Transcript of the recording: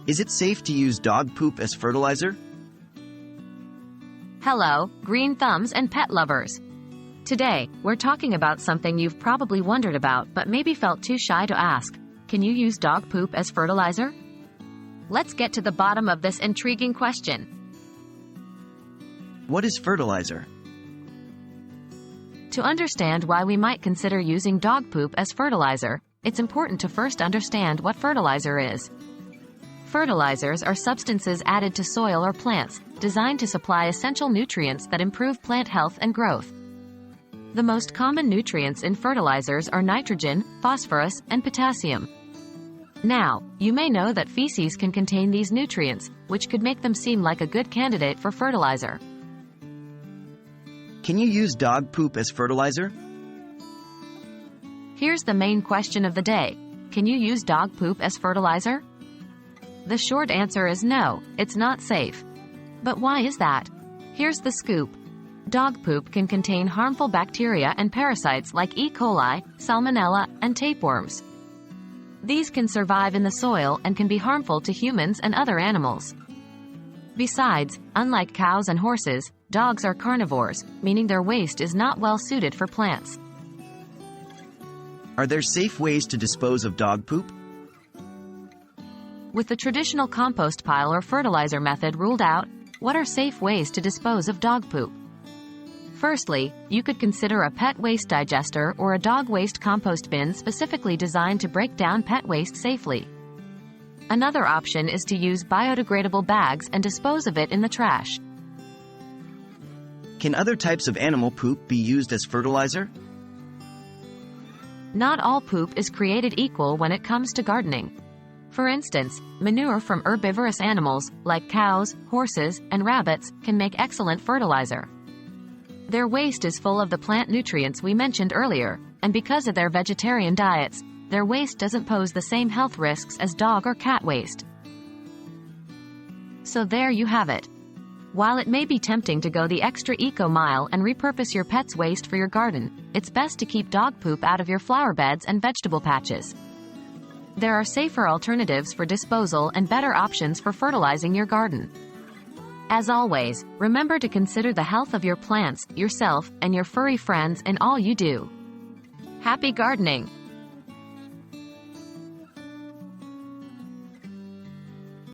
Is it safe to use dog poop as fertilizer? Hello, green thumbs and pet lovers. Today, we're talking about something you've probably wondered about but maybe felt too shy to ask. Can you use dog poop as fertilizer? Let's get to the bottom of this intriguing question. What is fertilizer? To understand why we might consider using dog poop as fertilizer, it's important to first understand what fertilizer is. Fertilizers are substances added to soil or plants, designed to supply essential nutrients that improve plant health and growth. The most common nutrients in fertilizers are nitrogen, phosphorus, and potassium. Now, you may know that feces can contain these nutrients, which could make them seem like a good candidate for fertilizer. Can you use dog poop as fertilizer? Here's the main question of the day. Can you use dog poop as fertilizer? The short answer is no, it's not safe. But why is that? Here's the scoop. Dog poop can contain harmful bacteria and parasites like E. coli, salmonella, and tapeworms. These can survive in the soil and can be harmful to humans and other animals. Besides, unlike cows and horses, dogs are carnivores, meaning their waste is not well suited for plants. Are there safe ways to dispose of dog poop? With the traditional compost pile or fertilizer method ruled out, what are safe ways to dispose of dog poop? Firstly, you could consider a pet waste digester or a dog waste compost bin specifically designed to break down pet waste safely. Another option is to use biodegradable bags and dispose of it in the trash. Can other types of animal poop be used as fertilizer? Not all poop is created equal when it comes to gardening. For instance, manure from herbivorous animals, like cows, horses, and rabbits, can make excellent fertilizer. Their waste is full of the plant nutrients we mentioned earlier, and because of their vegetarian diets, their waste doesn't pose the same health risks as dog or cat waste. So there you have it. While it may be tempting to go the extra eco-mile and repurpose your pet's waste for your garden, it's best to keep dog poop out of your flower beds and vegetable patches. There are safer alternatives for disposal and better options for fertilizing your garden. As always, remember to consider the health of your plants, yourself, and your furry friends in all you do. Happy gardening!